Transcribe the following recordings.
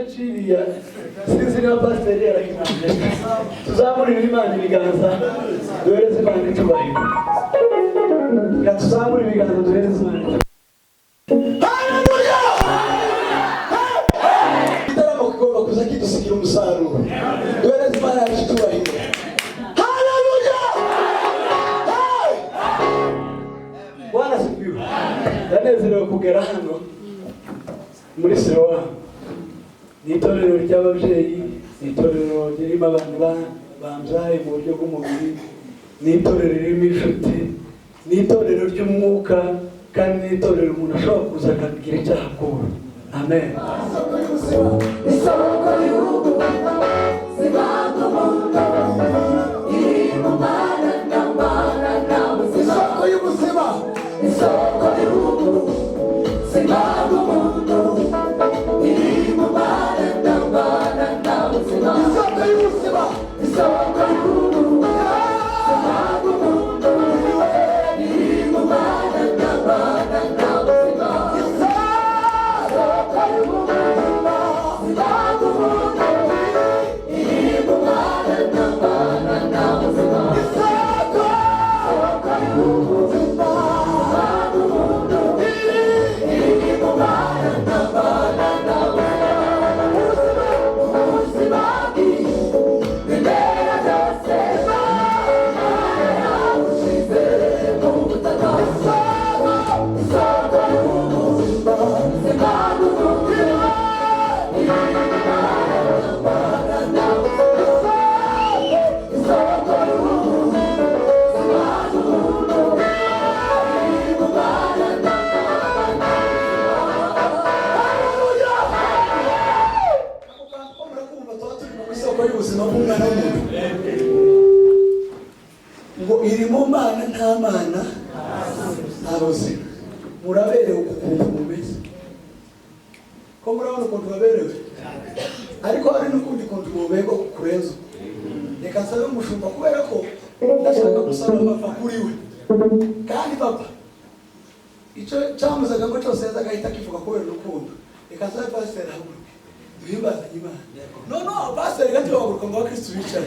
igice ciriya sinzi niba pasiteri yarakinanje tuzamurira Imana ibiganza duhereze Imana icyubahiro tuzamurira ibiganza duhereze Imana icyubahiro. Haleluya! Igitaramo kigomba kuza kidusigira umusaruro duhereze Imana icyubahiro. Haleluya! Bwana sifiwe. Ndanezerewe kugera hano muri Siloa. Ni itorero ry'ababyeyi, ni itorero ririmo abantu bambyaye mu buryo bw'umubiri, ni itorero ririmo inshuti, ni itorero ry'umwuka, kandi ni itorero umuntu ashobora kuza akagira icyo ahakura. Amen. ngo iri mu Mana nta mana ntabuze. Muraberewe ukuntu mumeze ko murabona ukuntu baberewe, ariko hari n'ukundi kuntu mubego kurenza. Reka nsabe umushumba kubera ko ndashaka gusaba amapfa kuri we, kandi papa icyo cyamuzaga ngo cyose yazaga ahita akivuga kubera urukundo. Reka nsabe pasiteri ahaguruke duhimbaze Imana. No pasiteri gati wahaguruka ngo abakristu bicaye.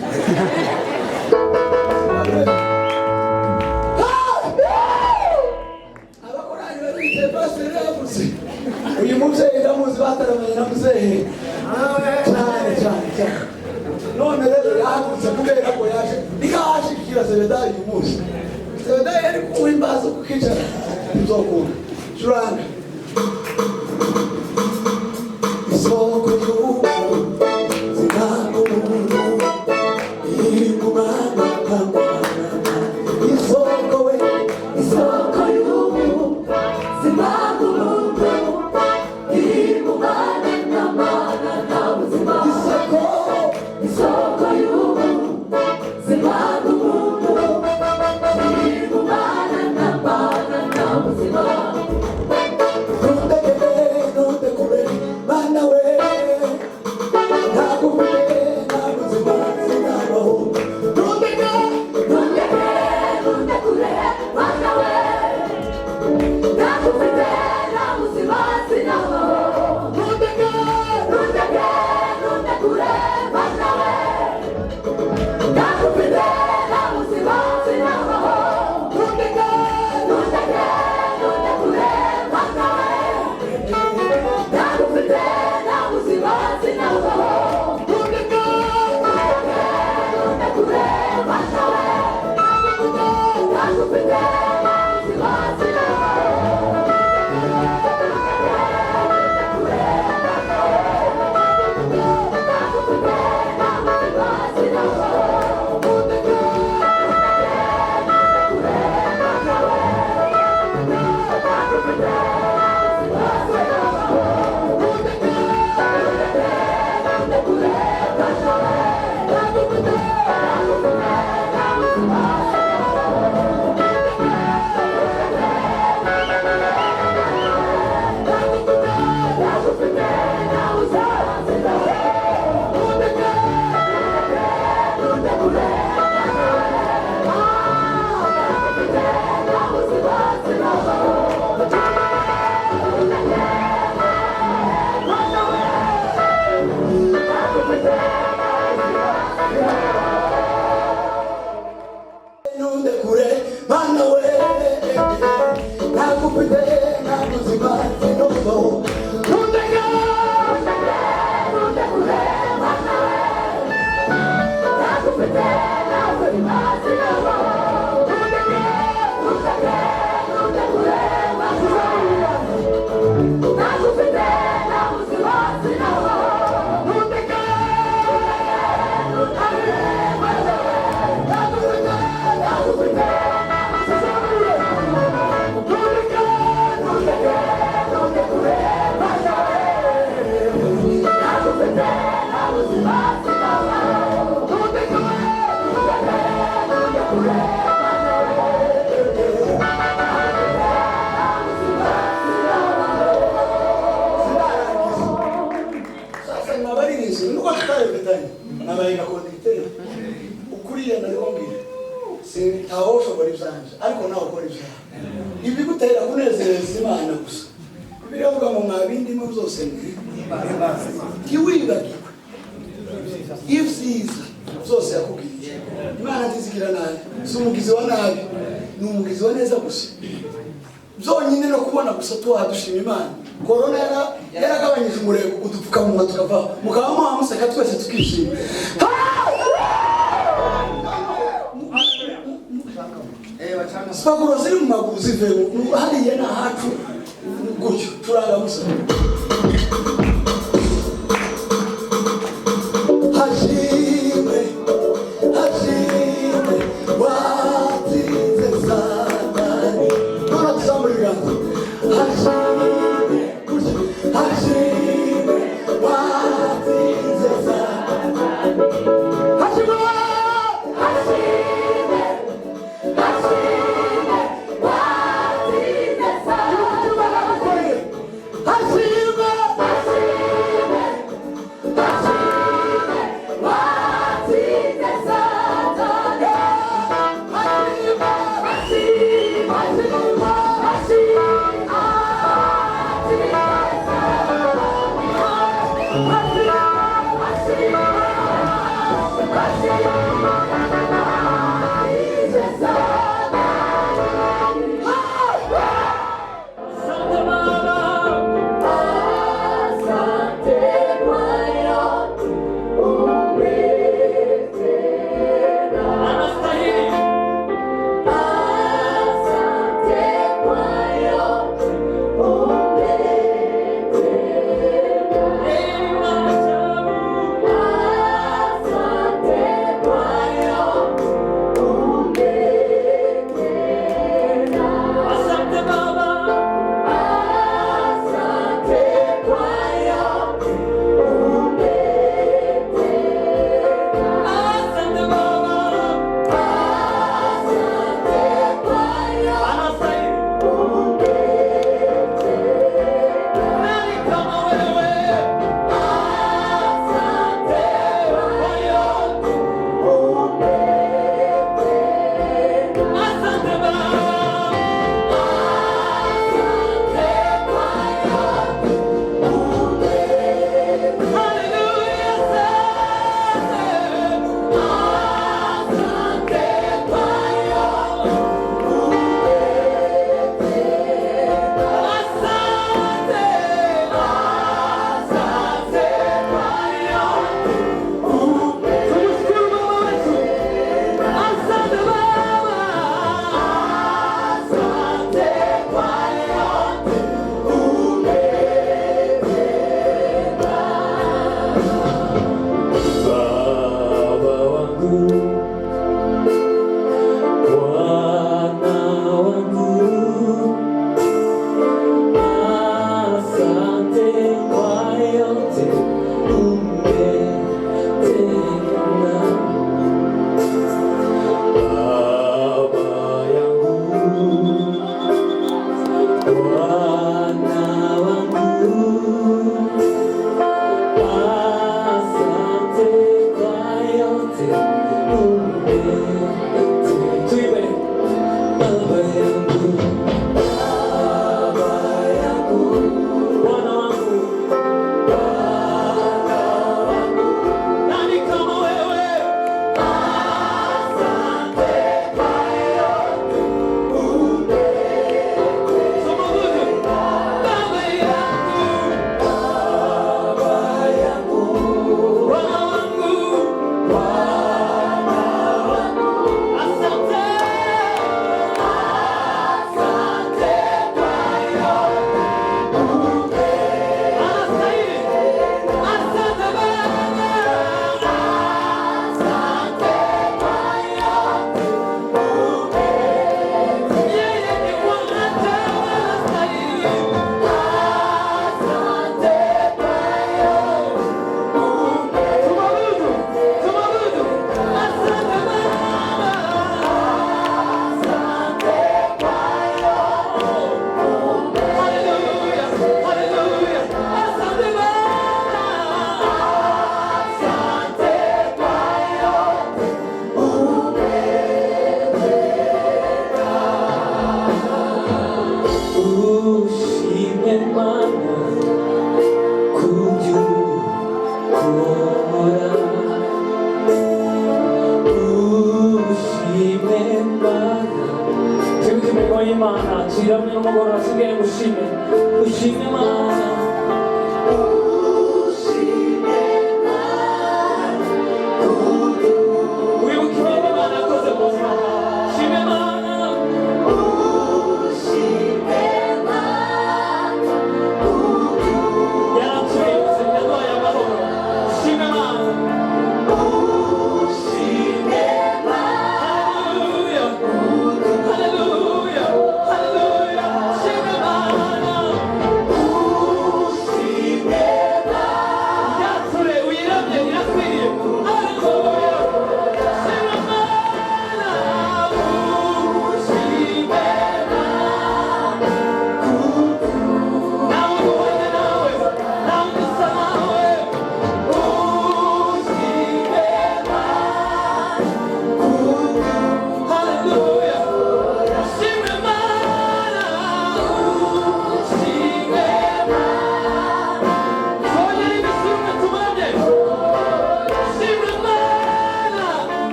Abakorani baricaye pasiteri yavuze uyu mubyeyi ndamuzi bataramanye na muzehe cyane. None rero yahagurutse kubera ko yaje nikahashikira Zebedayo uyu munsi. Zebedayo yari kuwimbaza kukicara bizokunda curanga isoko y'ubu zinango umuntu iri mu Mana kamana isoko we isoko y'ubu zinango umuntu iri mu Mana kamana na buzima isoko y'ubu zinango umuntu iri mu Mana kamana na buzima nzi nuko tutarebetanye nabaye gakonditere ukuriye narikombira si aho ushobora ibyanje ariko nawe ukora ibyawe ibi gutera kunezereza Imana gusa biravuga mu mwabindimo byose ntiwibagirwe ibyiza byose yakubwiye. Imana ntizigira nabi, si umugizi wa nabi, ni umugizi wa neza gusa. Byonyine no kubona gusa tuwadushima Imana. Corona yaragabanyije umurego udupfukamunwa tukava mukaba muhamuseka twese tukishima. Spaguro ziri mu maguru zive hariya na hacu gutyo turanga musa.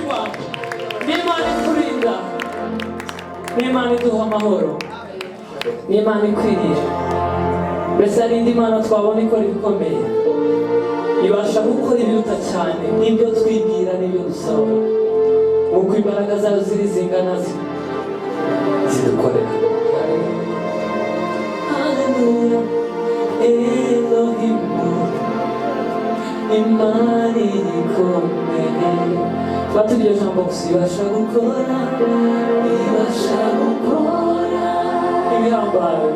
itureba, n'Imana iturinda, n'Imana iduha amahoro, n'Imana ikwiriye. Mbese hari indi Mana twabona ikora ibikomeye, ibasha gukora ibiruta cyane n'ibyo twibwira n'ibyo dusaba, nk'uko imbaraga zayo ziri zingana zidukorera. Haleluya, Elohim, Imana ikomeye. Fata iryo jambo gusa, ibasha gukora ibihambaye.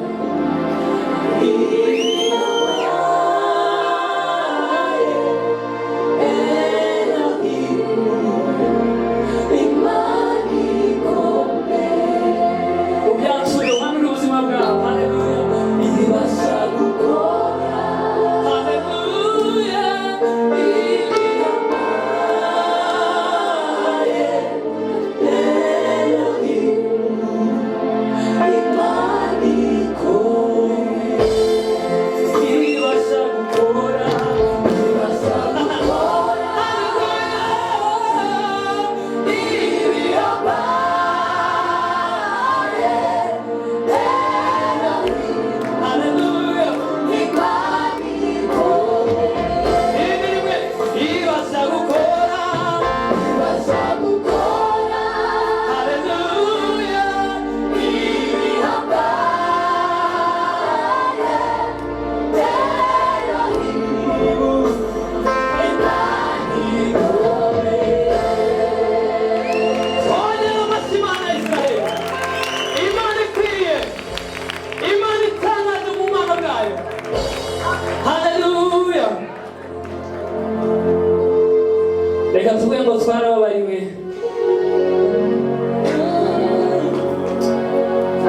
Reka tuvuge ngo twarababariwe.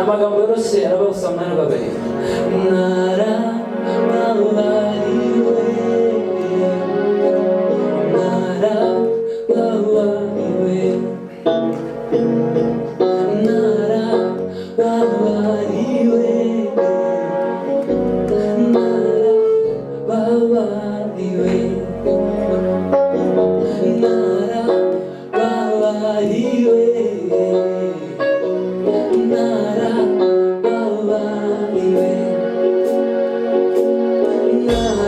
Amagambo yoroshye arababuza mwarababariwe. Narababariwe, narababariwe, narababariwe, narababariwe. Nara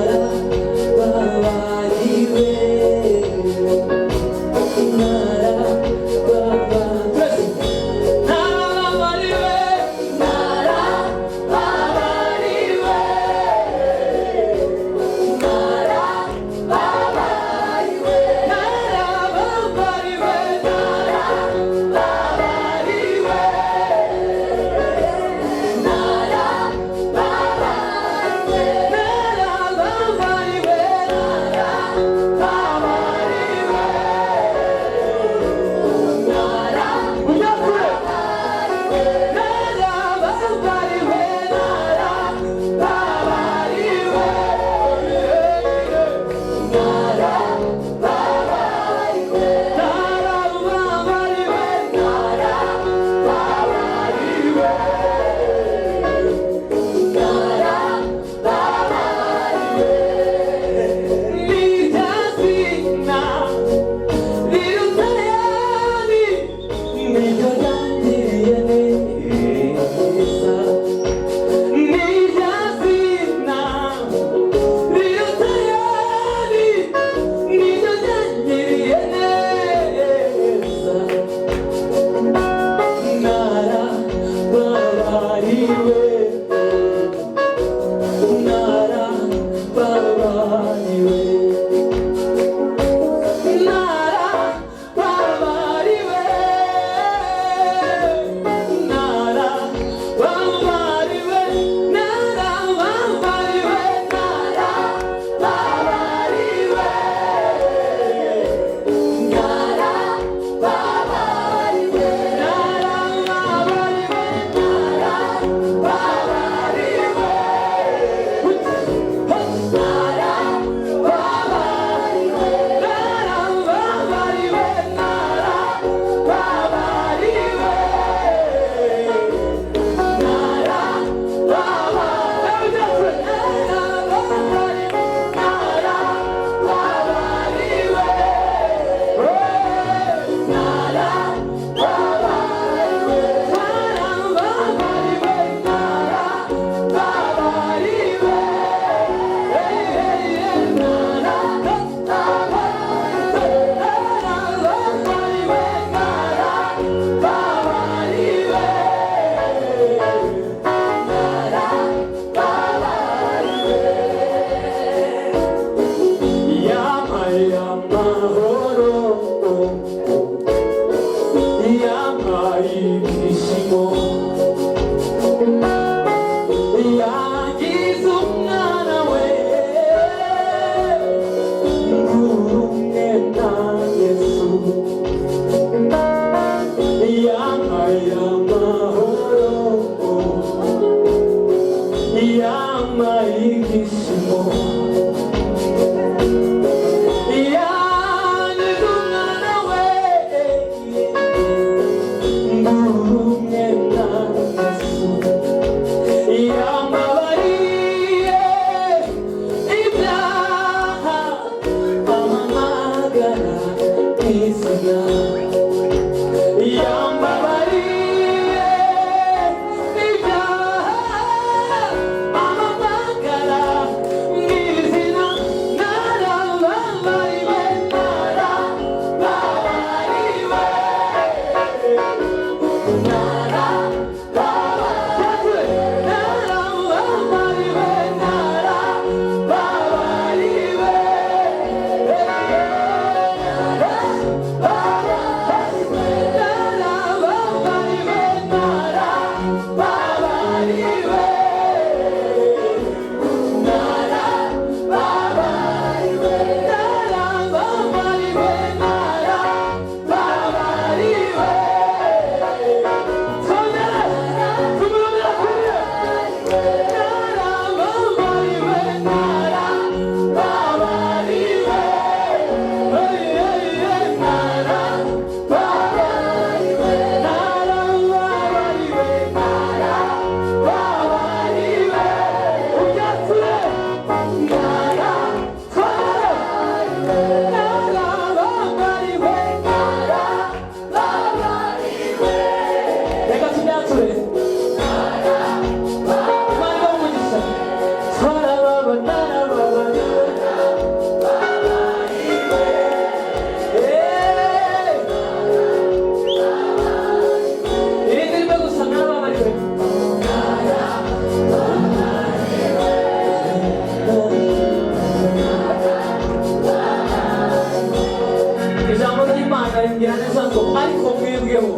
arembwira neza ngo ariko mwebweho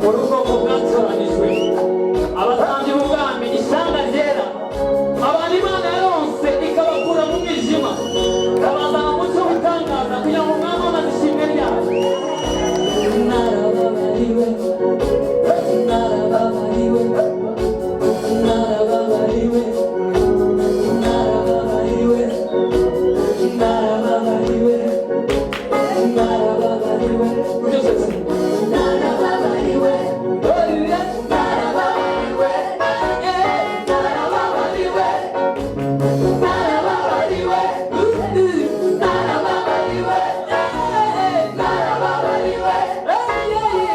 muri ubwoko bwatoranijwe abatambyi b'ubwami ishyanga ryera abantu Imana yaronse ikabakura mu mwijima ikabazana mu mucyo w'itangaza kugira ngo mwamamaze ishimwe ryayo. Narababariwe, narababariwe, narababariwe, narababariwe, narababariwe, narababariwe. Narababariwe, narababariwe, narababariwe, narababariwe, narababariwe, narababariwe, narababariwe.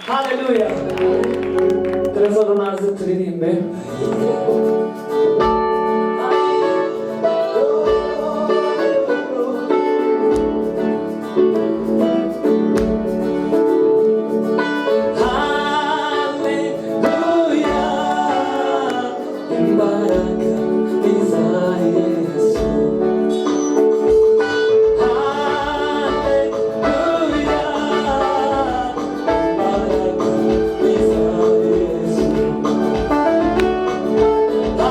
Hallelujah. Teresa naze turirimbe.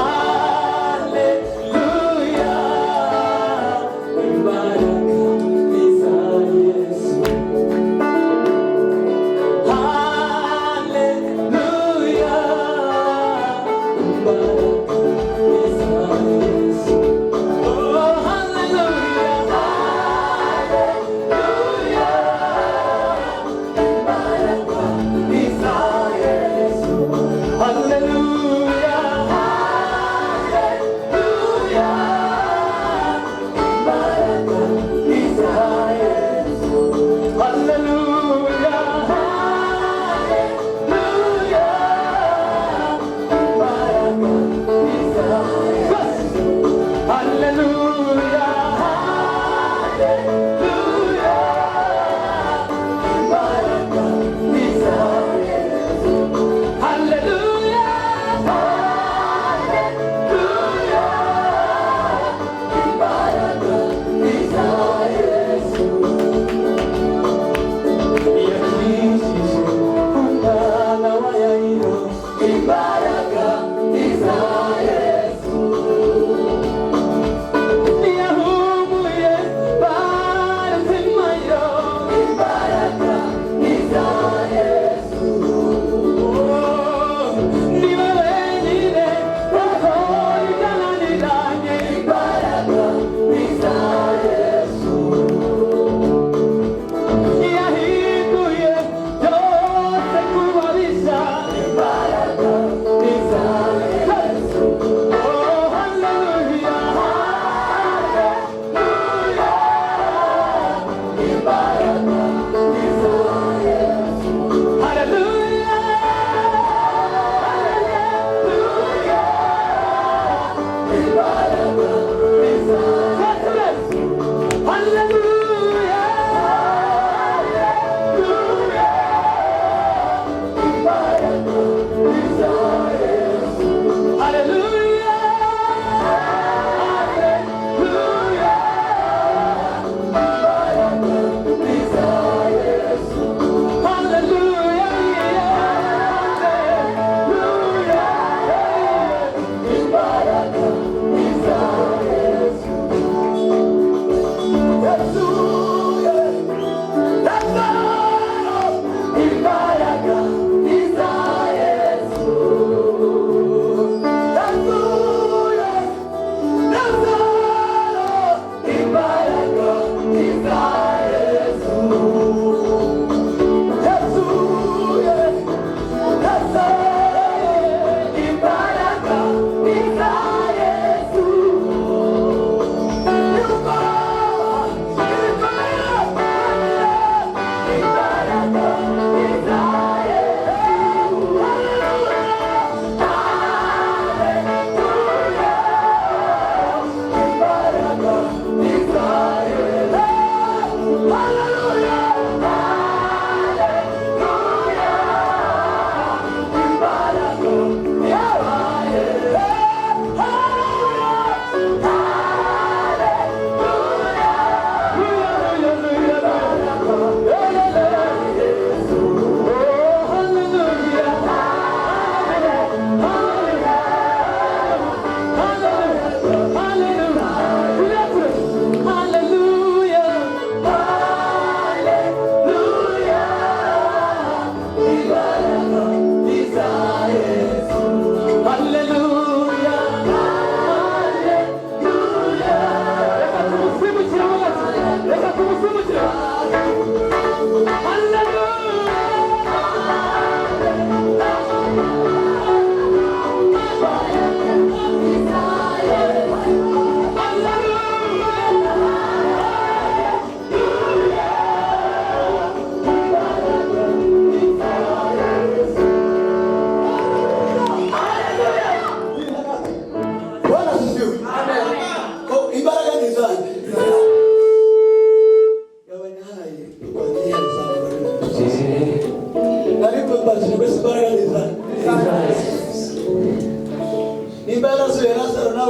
Ah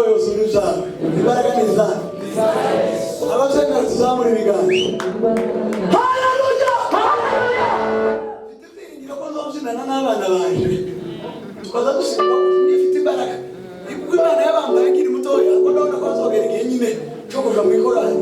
nawe yose uruzawe imbaraga ni zawe abasenga tuzamura ibiganza haleluya mfite ibyiringiro ko nzobyinana n'abana banje tukaza dusimba kuko ifite imbaraga kuko Imana yabambaye nkiri mutoya ko ndabona ko azogera igihe nyine cyo kuja mu ikorani